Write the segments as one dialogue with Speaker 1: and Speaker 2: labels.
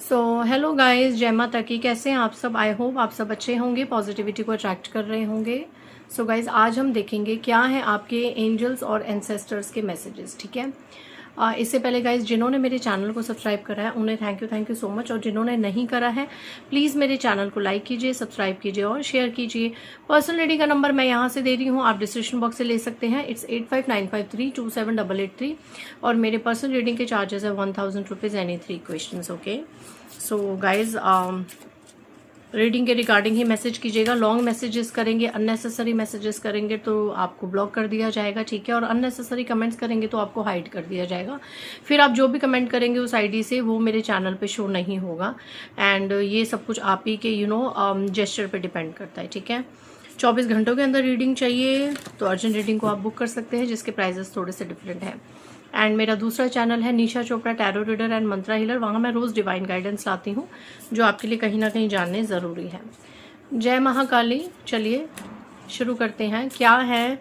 Speaker 1: So hello guys, जय माता की। कैसे हैं आप सब? आई होप आप सब अच्छे होंगे, पॉजिटिविटी को अट्रैक्ट कर रहे होंगे। सो गाइस, आज हम देखेंगे क्या है आपके एंजल्स और एंसेस्टर्स के मैसेजेस। ठीक है, इससे पहले गाइस, जिन्होंने मेरे चैनल को सब्सक्राइब करा है उन्हें थैंक यू सो मच, और जिन्होंने नहीं करा है प्लीज़ मेरे चैनल को लाइक कीजिए, सब्सक्राइब कीजिए और शेयर कीजिए। पर्सनल रीडिंग का नंबर मैं यहाँ से दे रही हूँ, आप डिस्क्रिप्शन बॉक्स से ले सकते हैं। इट्स 8595327883 और मेरे पर्सनल रीडिंग के चार्जेस है 1000 rupees any 3 question. Okay, so guys, reading के रिगार्डिंग ही मैसेज कीजिएगा। लॉन्ग मैसेजेस करेंगे, अननेसेसरी मैसेजेस करेंगे तो आपको ब्लॉक कर दिया जाएगा। ठीक है, और अननेसेसरी कमेंट्स करेंगे तो आपको हाइड कर दिया जाएगा। फिर आप जो भी कमेंट करेंगे उस आईडी से वो मेरे चैनल पे शो नहीं होगा। एंड ये सब कुछ आप ही के जेस्चर पे डिपेंड करता है। ठीक है, 24 घंटों के अंदर रीडिंग चाहिए तो अर्जेंट रीडिंग को आप बुक कर सकते हैं, जिसके प्राइजेस थोड़े से डिफरेंट हैं। एंड मेरा दूसरा चैनल है Nisha Chopra tarot reader and mantra healer, वहाँ मैं रोज़ डिवाइन गाइडेंस लाती हूँ जो आपके लिए कहीं ना कहीं जानने ज़रूरी है। जय महाकाली। चलिए शुरू करते हैं। क्या है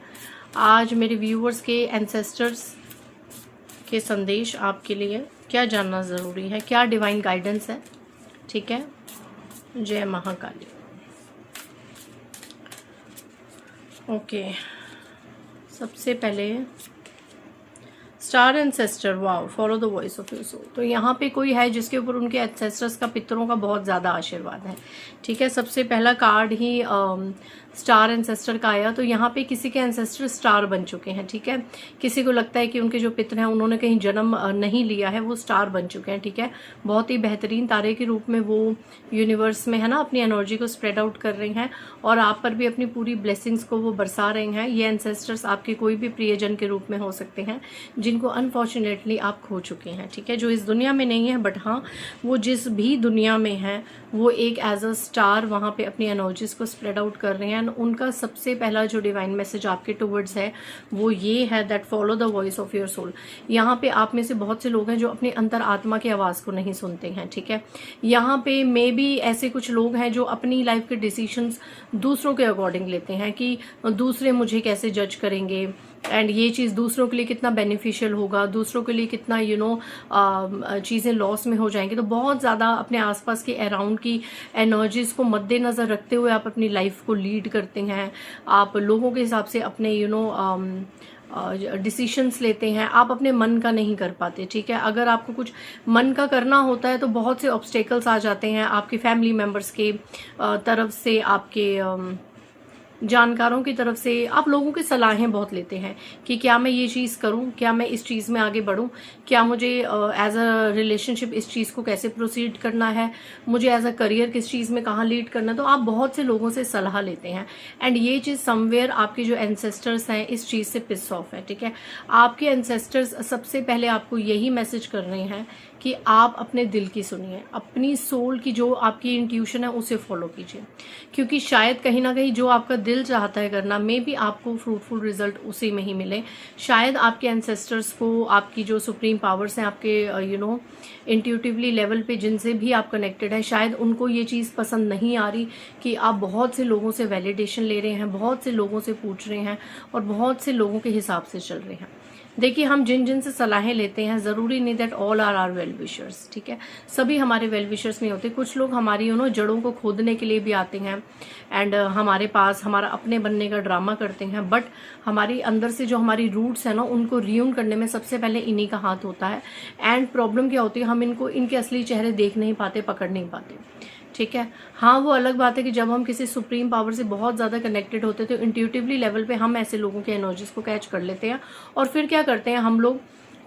Speaker 1: आज मेरे व्यूअर्स के एंसेस्टर्स के संदेश आपके लिए, क्या जानना ज़रूरी है, क्या डिवाइन गाइडेंस है। ठीक है, जय महाकाली। ओके, सबसे पहले star ancestor, wow, follow the voice of your soul. तो यहाँ पे कोई है जिसके ऊपर उनके एंसेस्टर्स का, पितरों का बहुत ज़्यादा आशीर्वाद है। ठीक है, सबसे पहला कार्ड ही स्टार एंसेस्टर का आया, तो यहाँ पे किसी के एंसेस्टर स्टार बन चुके हैं। ठीक है, किसी को लगता है कि उनके जो पितर हैं उन्होंने कहीं जन्म नहीं लिया है, वो स्टार बन चुके हैं। ठीक है, बहुत ही बेहतरीन तारे के रूप में वो यूनिवर्स में है ना अपनी एनर्जी को स्प्रेड आउट कर रहे हैं और आप पर भी अपनी पूरी ब्लेसिंग्स को वो बरसा रहे हैं। ये एंसेस्टर्स आपके कोई भी प्रियजन के रूप में हो सकते हैं जिनको अनफॉर्चुनेटली आप खो चुके हैं। ठीक है, जो इस दुनिया में नहीं है, बट हाँ वो जिस भी दुनिया में है वो एक एज अ स्टार वहाँ पे अपनी एनर्जीज को स्प्रेड आउट कर रहे हैं। उनका सबसे पहला जो डिवाइन मैसेज आपके टुवर्ड्स है वो ये है that follow the voice of your soul. यहाँ पे आप में से बहुत से लोग हैं जो अपनी अंतर आत्मा की आवाज़ को नहीं सुनते हैं। ठीक है, यहाँ पे मे बी ऐसे कुछ लोग हैं जो अपनी लाइफ के डिसीजंस दूसरों के अकॉर्डिंग लेते हैं कि दूसरे मुझे कैसे जज करेंगे एंड ये चीज़ दूसरों के लिए कितना बेनिफिशियल होगा, दूसरों के लिए कितना चीज़ें लॉस में हो जाएंगी। तो बहुत ज़्यादा अपने आसपास के अराउंड की एनर्जीज को मद्देनज़र रखते हुए आप अपनी लाइफ को लीड करते हैं। आप लोगों के हिसाब से अपने डिसीशंस लेते हैं, आप अपने मन का नहीं कर पाते। ठीक है, अगर आपको कुछ मन का करना होता है तो बहुत से ऑब्स्टेकल्स आ जाते हैं आपकी फैमिली मेम्बर्स के तरफ से, आपके जानकारों की तरफ से। आप लोगों की सलाहें बहुत लेते हैं कि क्या मैं ये चीज़ करूं, क्या मैं इस चीज़ में आगे बढ़ूं, क्या मुझे एज अ रिलेशनशिप इस चीज़ को कैसे प्रोसीड करना है, मुझे एज अ करियर किस चीज़ में कहाँ लीड करना है। तो आप बहुत से लोगों से सलाह लेते हैं एंड ये चीज़ समवेयर आपके जो एंसेस्टर्स हैं इस चीज़ से पिस ऑफ है। ठीक है, आपके एंसेस्टर्स सबसे पहले आपको यही मैसेज कर रहे हैं कि आप अपने दिल की सुनिए, अपनी सोल की जो आपकी इंट्यूशन है उसे फॉलो कीजिए, क्योंकि शायद कहीं ना कहीं जो आपका दिल चाहता है करना, मे बी आपको फ्रूटफुल रिजल्ट उसी में ही मिले। शायद आपके एंसेस्टर्स को, आपकी जो सुप्रीम पावर्स हैं आपके इंट्यूटिवली लेवल पे जिनसे भी आप कनेक्टेड हैं, शायद उनको ये चीज़ पसंद नहीं आ रही कि आप बहुत से लोगों से वैलिडेशन ले रहे हैं, बहुत से लोगों से पूछ रहे हैं और बहुत से लोगों के हिसाब से चल रहे हैं। देखिए, हम जिन जिन से सलाहें लेते हैं ज़रूरी नहीं that all are are well wishers. ठीक है, सभी हमारे वेल विशर्स नहीं होते। कुछ लोग हमारी जड़ों को खोदने के लिए भी आते हैं एंड हमारे पास हमारा अपने बनने का ड्रामा करते हैं, बट हमारी अंदर से जो हमारी रूट्स है ना उनको रियून करने में सबसे पहले इन्हीं का हाथ होता है। एंड प्रॉब्लम क्या होती है, हम इनके असली चेहरे देख नहीं पाते, पकड़ नहीं पाते। ठीक है, हाँ वो अलग बात है कि जब हम किसी सुप्रीम पावर से बहुत ज़्यादा कनेक्टेड होते हैं तो इंट्यूटिवली लेवल पे हम ऐसे लोगों के एनर्जीज को कैच कर लेते हैं और फिर क्या करते हैं हम लोग।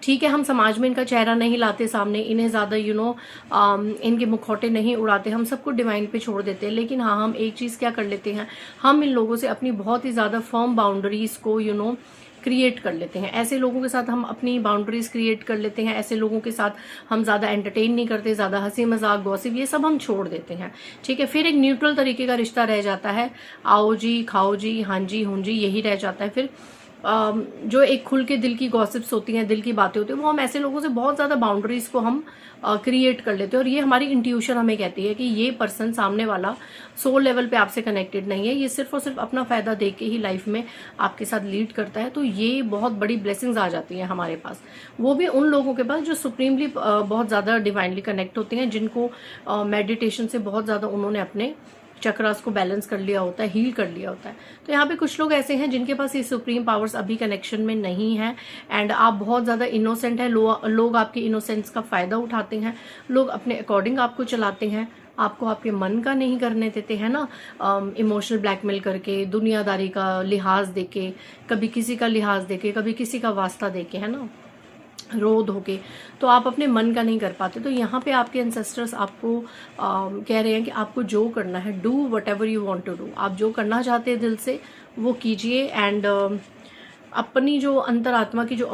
Speaker 1: ठीक है, हम समाज में इनका चेहरा नहीं लाते सामने, इन्हें ज़्यादा इनके मुखौटे नहीं उड़ाते, हम सबको डिवाइन पे छोड़ देते हैं। लेकिन हाँ, हम एक चीज़ क्या कर लेते हैं, हम इन लोगों से अपनी बहुत ही ज़्यादा फर्म बाउंड्रीज को क्रिएट कर लेते हैं। ऐसे लोगों के साथ हम अपनी बाउंड्रीज क्रिएट कर लेते हैं, ऐसे लोगों के साथ हम ज़्यादा एंटरटेन नहीं करते, ज़्यादा हंसी मजाक गॉसिप ये सब हम छोड़ देते हैं। ठीक है, फिर एक न्यूट्रल तरीके का रिश्ता रह जाता है, आओ जी, खाओ जी, हाँ जी, हूँ जी, यही रह जाता है। फिर जो एक खुल के दिल की गॉसिप्स होती हैं, दिल की बातें होती हैं, वो हम ऐसे लोगों से बहुत ज़्यादा बाउंड्रीज को हम क्रिएट कर लेते हैं। और ये हमारी इंट्यूशन हमें कहती है कि ये पर्सन सामने वाला सोल लेवल पे आपसे कनेक्टेड नहीं है, ये सिर्फ और सिर्फ अपना फायदा देख के ही लाइफ में आपके साथ लीड करता है। तो ये बहुत बड़ी ब्लेसिंग्स आ जाती हैं हमारे पास, वो भी उन लोगों के पास जो सुप्रीमली बहुत ज़्यादा डिवाइनली कनेक्ट होते हैं, जिनको मेडिटेशन से बहुत ज़्यादा उन्होंने अपने चक्रास को बैलेंस कर लिया होता है, हील कर लिया होता है। तो यहाँ पे कुछ लोग ऐसे हैं जिनके पास ये सुप्रीम पावर्स अभी कनेक्शन में नहीं है, एंड आप बहुत ज़्यादा इनोसेंट है। लोग आपकी इनोसेंस का फ़ायदा उठाते हैं, लोग अपने अकॉर्डिंग आपको चलाते हैं, आपको आपके मन का नहीं करने देते हैं ना, इमोशनल ब्लैकमेल करके, दुनियादारी का लिहाज देके, कभी किसी का लिहाज देके, कभी किसी का वास्ता देके, है ना, रोध होके, तो आप अपने मन का नहीं कर पाते। तो यहाँ पे आपके एंसेस्टर्स आपको कह रहे हैं कि आपको जो करना है, do whatever you want to do, आप जो करना चाहते हैं दिल से वो कीजिए, एंड अपनी जो अंतरात्मा की जो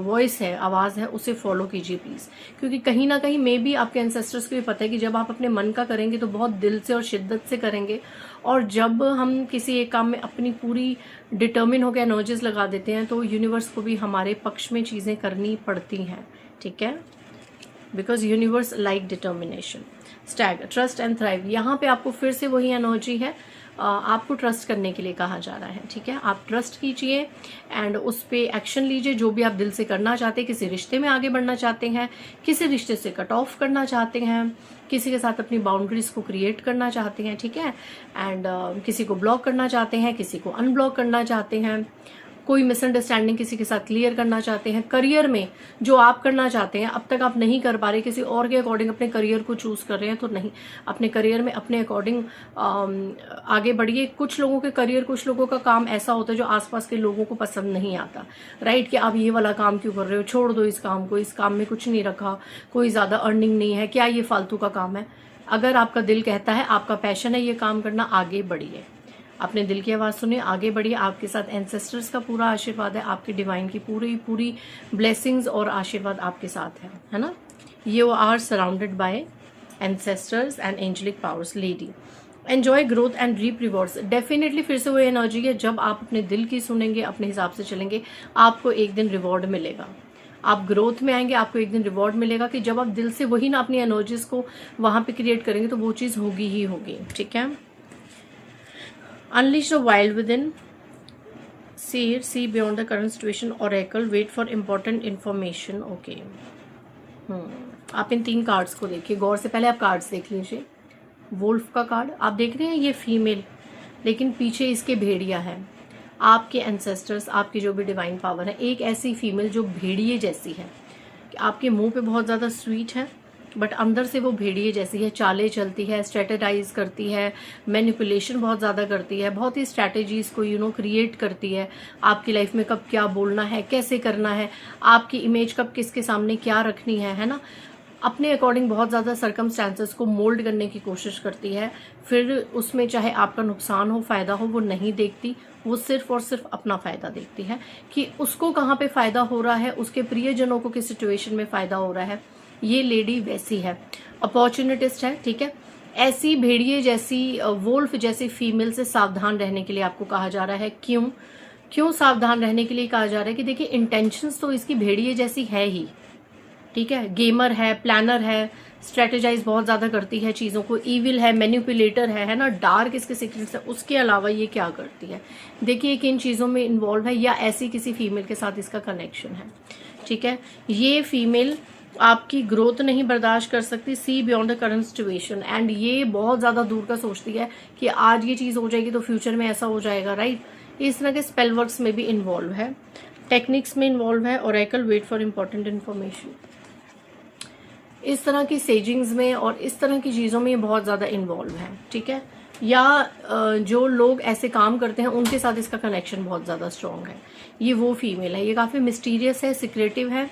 Speaker 1: वॉइस है, आवाज़ है, उसे फॉलो कीजिए प्लीज़। क्योंकि कहीं ना कहीं मे भी आपके एंसेस्टर्स को भी पता है कि जब आप अपने मन का करेंगे तो बहुत दिल से और शिद्दत से करेंगे, और जब हम किसी एक काम में अपनी पूरी डिटर्मिन होकर एनर्जीज लगा देते हैं तो यूनिवर्स को भी हमारे पक्ष में चीज़ें करनी पड़ती हैं, ठीक है, because universe like determination. Stag, trust and thrive, यहाँ पे आपको फिर से वही एनर्जी है, आपको ट्रस्ट करने के लिए कहा जा रहा है, ठीक है। आप ट्रस्ट कीजिए एंड उस पर एक्शन लीजिए, जो भी आप दिल से करना चाहते हैं। किसी रिश्ते में आगे बढ़ना चाहते हैं, किसी रिश्ते से कट ऑफ करना चाहते हैं, किसी के साथ अपनी बाउंड्रीज को क्रिएट करना चाहते हैं, ठीक है, एंड किसी को ब्लॉक करना चाहते हैं, किसी को अनब्लॉक करना चाहते हैं, कोई मिसअंडरस्टैंडिंग किसी के साथ क्लियर करना चाहते हैं। करियर में जो आप करना चाहते हैं अब तक आप नहीं कर पा रहे, किसी और के अकॉर्डिंग अपने करियर को चूज कर रहे हैं, तो नहीं, अपने करियर में अपने अकॉर्डिंग आगे बढ़िए। कुछ लोगों के करियर, कुछ लोगों का काम ऐसा होता है जो आसपास के लोगों को पसंद नहीं आता, राइट, कि आप ये वाला काम क्यों कर रहे हो, छोड़ दो इस काम को, इस काम में कुछ नहीं रखा, कोई ज्यादा अर्निंग नहीं है, क्या ये फालतू का काम है। अगर आपका दिल कहता है, आपका पैशन है ये काम करना, आगे बढ़िए, अपने दिल की आवाज़ सुनिए, आगे बढ़िए। आपके साथ एंसेस्टर्स का पूरा आशीर्वाद है, आपके डिवाइन की पूरी ब्लेसिंग्स और आशीर्वाद आपके साथ है ना। You are surrounded by ancestors and angelic powers. Lady, enjoy growth and reap rewards. Definitely फिर से वो एनर्जी है, जब आप अपने दिल की सुनेंगे, अपने हिसाब से चलेंगे, आपको एक दिन रिवॉर्ड मिलेगा। आप ग्रोथ में आएंगे, आपको एक दिन रिवॉर्ड मिलेगा, कि जब आप दिल से वही ना अपनी एनर्जीज को वहां पे क्रिएट करेंगे तो वो चीज़ होगी ही होगी, ठीक है। Unleash the wild within. See beyond the current situation. Oracle, wait for important information. Okay. आप इन 3 कार्ड्स को देखिए गौर से। पहले आप कार्ड्स देख लीजिए। वुल्फ का कार्ड आप देख रहे हैं, ये फीमेल, लेकिन पीछे इसके भेड़िया है। आपके एंसेस्टर्स, आपकी जो भी डिवाइन पावर है, एक ऐसी फीमेल जो भेड़िए जैसी है, कि आपके मुंह पे बहुत ज़्यादा स्वीट है, बट अंदर से वो भेड़िए जैसी है, चालें चलती है, स्ट्रेटेजाइज करती है, मैनिपुलेशन बहुत ज़्यादा करती है, बहुत ही स्ट्रैटेजीज को क्रिएट करती है। आपकी लाइफ में कब क्या बोलना है, कैसे करना है, आपकी इमेज कब किसके सामने क्या रखनी है ना, अपने अकॉर्डिंग बहुत ज़्यादा सर्कमस्टांसेस को मोल्ड करने की कोशिश करती है। फिर उसमें चाहे आपका नुकसान हो, फ़ायदा हो, वो नहीं देखती, वो सिर्फ और सिर्फ अपना फ़ायदा देखती है, कि उसको कहाँ पे फ़ायदा हो रहा है, उसके प्रियजनों को किस सिचुएशन में फ़ायदा हो रहा है। ये लेडी वैसी है, अपॉर्चुनिटिस्ट है, ठीक है। ऐसी भेड़िए जैसी, वोल्फ जैसी फीमेल से सावधान रहने के लिए आपको कहा जा रहा है। क्यों सावधान रहने के लिए कहा जा रहा है, कि देखिए इंटेंशंस तो इसकी भेड़िए जैसी है ही, ठीक है। गेमर है, प्लानर है, स्ट्रेटेजाइज बहुत ज्यादा करती है चीजों को, इविल है, मैनिपुलेटर है ना, डार्क इसके सीक्रेट्स है। उसके अलावा ये क्या करती है, देखिए कि इन चीजों में इन्वॉल्व है, या ऐसी किसी फीमेल के साथ इसका कनेक्शन है, ठीक है। ये फीमेल आपकी ग्रोथ नहीं बर्दाश्त कर सकती, see beyond the current situation, and ये बहुत ज्यादा दूर का सोचती है कि आज ये चीज हो जाएगी तो फ्यूचर में ऐसा हो जाएगा, राइट। इस तरह के स्पेल वर्क्स में भी इन्वॉल्व है, टेक्निक्स में इन्वॉल्व है। Oracle, wait for important information, इस तरह की सेजिंग्स में और इस तरह की चीजों में बहुत ज्यादा इन्वॉल्व है, ठीक है। या जो लोग ऐसे काम करते हैं उनके साथ इसका कनेक्शन बहुत ज्यादा स्ट्रॉन्ग है। ये वो फीमेल है, ये काफी मिस्टीरियस है, सीक्रेटिव है,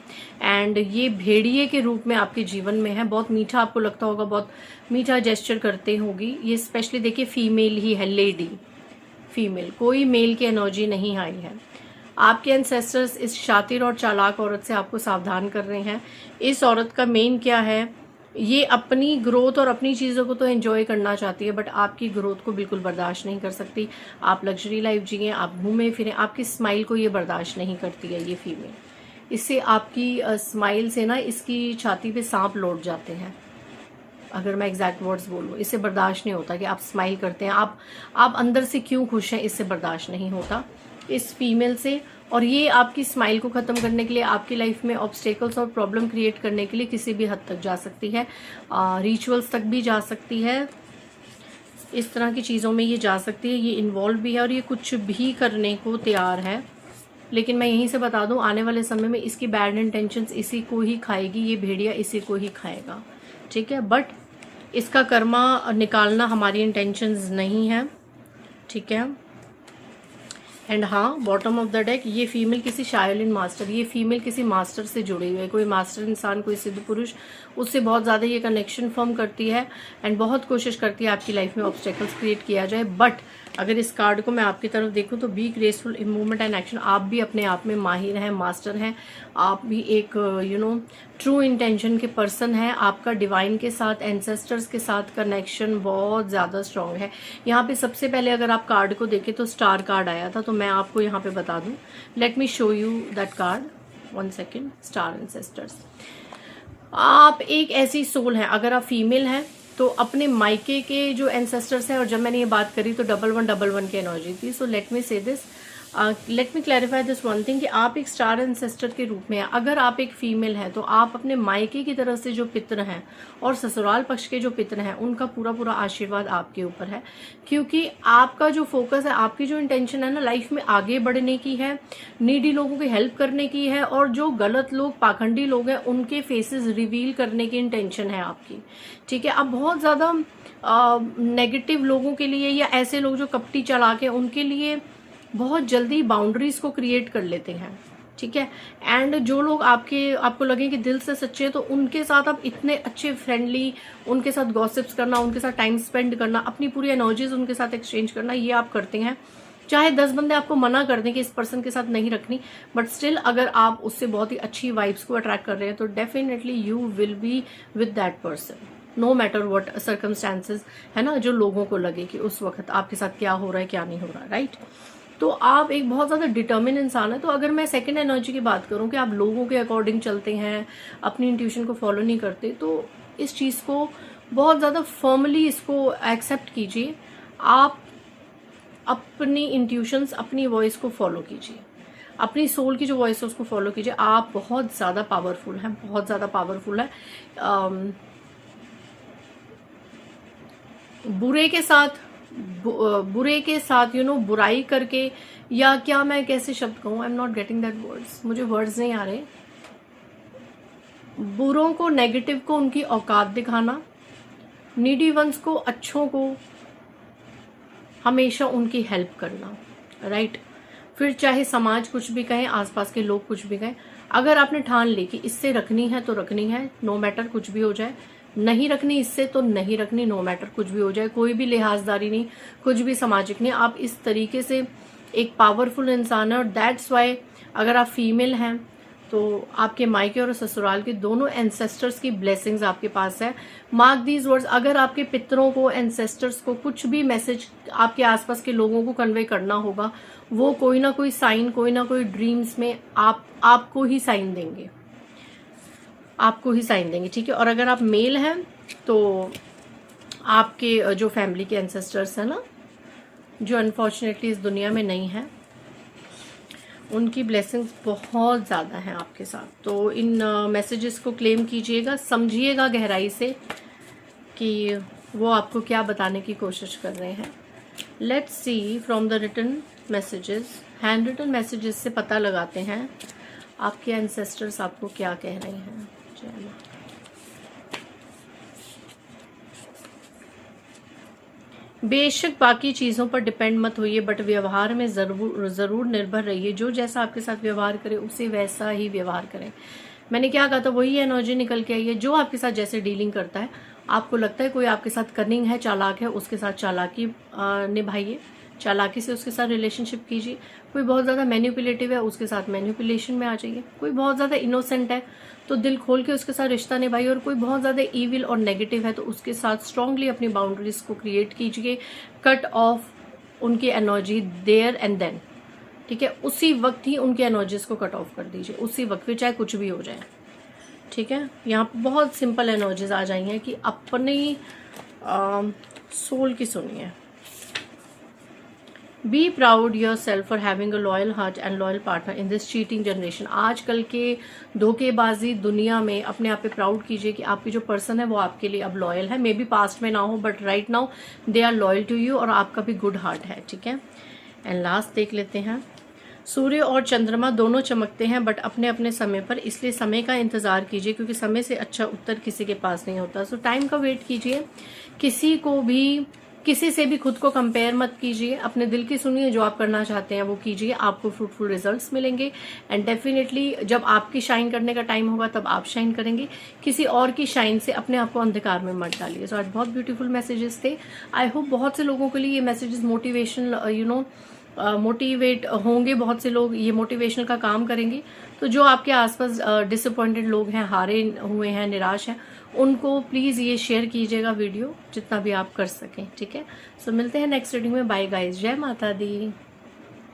Speaker 1: एंड ये भेड़िए के रूप में आपके जीवन में है। बहुत मीठा आपको लगता होगा, बहुत मीठा जेस्चर करते होगी। ये स्पेशली देखिए फीमेल ही है, लेडी फीमेल, कोई मेल की एनर्जी नहीं आई है। आपके एंसेस्टर्स इस शातिर और चालाक औरत से आपको सावधान कर रहे हैं। इस औरत का मेन क्या है, ये अपनी ग्रोथ और अपनी चीज़ों को तो एंजॉय करना चाहती है, बट आपकी ग्रोथ को बिल्कुल बर्दाश्त नहीं कर सकती। आप लग्जरी लाइफ जिए, आप घूमें फिरें, आपकी स्माइल को ये बर्दाश्त नहीं करती है ये फीमेल। इससे आपकी स्माइल से ना इसकी छाती पे सांप लौट जाते हैं, अगर मैं एग्जैक्ट वर्ड्स बोलूँ। इससे बर्दाश्त नहीं होता कि आप स्माइल करते हैं, आप अंदर से क्यों खुश हैं, इससे बर्दाश्त नहीं होता इस फीमेल से। और ये आपकी स्माइल को ख़त्म करने के लिए, आपकी लाइफ में ऑब्स्टेकल्स और प्रॉब्लम क्रिएट करने के लिए किसी भी हद तक जा सकती है, रिचुअल्स तक भी जा सकती है, इस तरह की चीज़ों में ये जा सकती है, ये इन्वॉल्व भी है और ये कुछ भी करने को तैयार है। लेकिन मैं यहीं से बता दूं, आने वाले समय में इसकी बैड इंटेंशंस इसी को ही खाएगी, ये भेड़िया इसी को ही खाएगा, ठीक है। बट इसका कर्मा निकालना हमारी इंटेंशंस नहीं है, ठीक है। एंड हाँ, बॉटम ऑफ द डेक, ये फीमेल किसी शायोलिन मास्टर, ये फीमेल किसी मास्टर से जुड़ी हुई है, कोई मास्टर इंसान, कोई सिद्ध पुरुष, उससे बहुत ज़्यादा ये कनेक्शन फॉर्म करती है एंड बहुत कोशिश करती है आपकी लाइफ में ऑब्स्टेकल्स क्रिएट किया जाए। बट अगर इस कार्ड को मैं आपकी तरफ देखूं तो be graceful in movement and action, आप भी अपने आप में माहिर हैं, मास्टर हैं, आप भी एक ट्रू इंटेंशन के पर्सन हैं। आपका डिवाइन के साथ, एंसेस्टर्स के साथ कनेक्शन बहुत ज़्यादा स्ट्रांग है। यहाँ पे सबसे पहले अगर आप कार्ड को देखें तो स्टार कार्ड आया था, तो मैं आपको यहाँ पे बता दूँ, let me show you that card, 1 second. Star ancestors, आप एक ऐसी सोल हैं, अगर आप फीमेल हैं तो अपने मायके के जो एंसेस्टर्स हैं, और जब मैंने ये बात करी तो 1111 की एनर्जी थी। सो लेट मी से this, let me clarify this one thing कि आप एक स्टार एंसेस्टर के रूप में हैं। अगर आप एक फीमेल हैं तो आप अपने मायके की तरफ से जो पितर हैं और ससुराल पक्ष के जो पितर हैं, उनका पूरा पूरा आशीर्वाद आपके ऊपर है, क्योंकि आपका जो फोकस है, आपकी जो इंटेंशन है ना लाइफ में आगे बढ़ने की है, नीडी लोगों की हेल्प करने की है, और जो गलत लोग, पाखंडी लोग हैं, उनके फेसेस रिवील करने की इंटेंशन है आपकी, ठीक है। आप बहुत ज़्यादा नेगेटिव लोगों के लिए, या ऐसे लोग जो कपटी चला के, उनके लिए बहुत जल्दी बाउंड्रीज को क्रिएट कर लेते हैं, ठीक है। एंड जो लोग आपको लगे कि दिल से सच्चे हैं, तो उनके साथ आप इतने अच्छे फ्रेंडली, उनके साथ गॉसिप्स करना, उनके साथ टाइम स्पेंड करना, अपनी पूरी एनर्जीज उनके साथ एक्सचेंज करना, ये आप करते हैं। चाहे 10 बंदे आपको मना कर दें कि इस पर्सन के साथ नहीं रखनी, बट स्टिल अगर आप उससे बहुत ही अच्छी वाइब्स को अट्रैक्ट कर रहे हैं तो definitely you will be with that person, no matter what circumstances, है ना, जो लोगों को लगे कि उस वक्त आपके साथ क्या हो रहा है, क्या नहीं हो रहा, राइट। तो आप एक बहुत ज़्यादा डिटर्मिन इंसान है। तो अगर मैं सेकंड एनर्जी की बात करूं कि आप लोगों के अकॉर्डिंग चलते हैं, अपनी इंट्यूशन को फॉलो नहीं करते, तो इस चीज़ को बहुत ज़्यादा फर्मली इसको एक्सेप्ट कीजिए। आप अपनी इंट्यूशंस, अपनी वॉइस को फॉलो कीजिए, अपनी सोल की जो वॉइस है उसको फॉलो कीजिए। आप बहुत ज़्यादा पावरफुल हैं, बहुत ज़्यादा पावरफुल है। बुरे के साथ बुराई करके, या क्या मैं कैसे शब्द कहूँ, I am not getting that words, मुझे वर्ड्स नहीं आ रहे। बुरों को, नेगेटिव को उनकी औकात दिखाना, नीडी वंस को, अच्छों को हमेशा उनकी हेल्प करना, राइट। फिर चाहे समाज कुछ भी कहे, आसपास के लोग कुछ भी कहें, अगर आपने ठान ली कि इससे रखनी है तो रखनी है, नो मैटर कुछ भी हो जाए, नहीं रखनी इससे तो नहीं रखनी, नो मैटर कुछ भी हो जाए, कोई भी लिहाजदारी नहीं, कुछ भी सामाजिक नहीं। आप इस तरीके से एक पावरफुल इंसान है, और दैट्स वाई अगर आप फीमेल हैं तो आपके मायके और ससुराल के दोनों एंसेस्टर्स की ब्लेसिंग्स आपके पास है। मार्क दीज वर्ड्स, अगर आपके पितरों को, एंसेस्टर्स को कुछ भी मैसेज आपके आसपास के लोगों को कन्वे करना होगा, वो कोई ना कोई साइन, कोई ना कोई ड्रीम्स में आपको ही साइन देंगे, आपको ही साइन देंगे, ठीक है। और अगर आप मेल हैं तो आपके जो फैमिली के एंसेस्टर्स हैं ना, जो अनफॉर्चुनेटली इस दुनिया में नहीं है, उनकी ब्लेसिंग्स बहुत ज़्यादा हैं आपके साथ। तो इन मैसेजेस को क्लेम कीजिएगा, समझिएगा गहराई से कि वो आपको क्या बताने की कोशिश कर रहे हैं। Let's see from the written messages, hand written messages से पता लगाते हैं आपके एंसेस्टर्स आपको क्या कह रहे हैं। बेशक बाकी चीज़ों पर डिपेंड मत होइए, बट व्यवहार में ज़रूर निर्भर रहिए। जो जैसा आपके साथ व्यवहार करे उसे वैसा ही व्यवहार करें। मैंने क्या कहा था, वही एनर्जी निकल के आई है। जो आपके साथ जैसे डीलिंग करता है, आपको लगता है कोई आपके साथ कनिंग है, चालाक है, उसके साथ चालाकी निभाइए, चालाकी से उसके साथ रिलेशनशिप कीजिए। कोई बहुत ज़्यादा मैनिपुलेटिव है, उसके साथ मैनिपुलेशन में आ जाइए। कोई बहुत ज़्यादा इनोसेंट है तो दिल खोल के उसके साथ रिश्ता निभाइए, और कोई बहुत ज़्यादा ईविल और नेगेटिव है तो उसके साथ स्ट्रांगली अपनी बाउंड्रीज को क्रिएट कीजिए। कट ऑफ उनकी एनर्जी देयर एंड देन, ठीक है, उसी वक्त ही उनकी एनर्जीज को कट ऑफ कर दीजिए, उसी वक्त, फिर चाहे कुछ भी हो जाए, ठीक है। यहाँ पर बहुत सिंपल एनर्जीज आ जाई हैं कि अपनी सोल की सुनिए। Be proud your self for having a loyal heart and loyal partner in this cheating generation. आजकल के धोखेबाजी दुनिया में अपने आप पे प्राउड कीजिए कि आपकी जो पर्सन है वो आपके लिए अब लॉयल है। मे बी पास्ट में ना हो, but right now they are loyal to you, और आपका भी गुड हार्ट है, ठीक है। एंड लास्ट देख लेते हैं। सूर्य और चंद्रमा दोनों चमकते हैं बट अपने अपने समय पर, इसलिए समय का इंतजार कीजिए क्योंकि समय से अच्छा उत्तर किसी के पास नहीं होता। सो टाइम का वेट कीजिए। किसी को भी, किसी से भी खुद को कंपेयर मत कीजिए। अपने दिल की सुनिए, जो आप करना चाहते हैं वो कीजिए, आपको फ्रूटफुल रिजल्ट्स मिलेंगे। एंड डेफिनेटली जब आपकी शाइन करने का टाइम होगा तब आप शाइन करेंगे। किसी और की शाइन से अपने आप को अंधकार में मत डालिए। सो आज बहुत ब्यूटीफुल मैसेजेस थे। आई होप बहुत से लोगों के लिए ये मैसेजेस मोटिवेशनल मोटिवेट होंगे। बहुत से लोग ये मोटिवेशनल का काम करेंगे। तो जो आपके आसपास डिसअपॉइंटेड लोग हैं, हारे हुए हैं, निराश हैं, उनको प्लीज़ ये शेयर कीजिएगा वीडियो जितना भी आप कर सकें, ठीक है। सो मिलते हैं नेक्स्ट रीडिंग में। बाय गाइस, जय माता दी।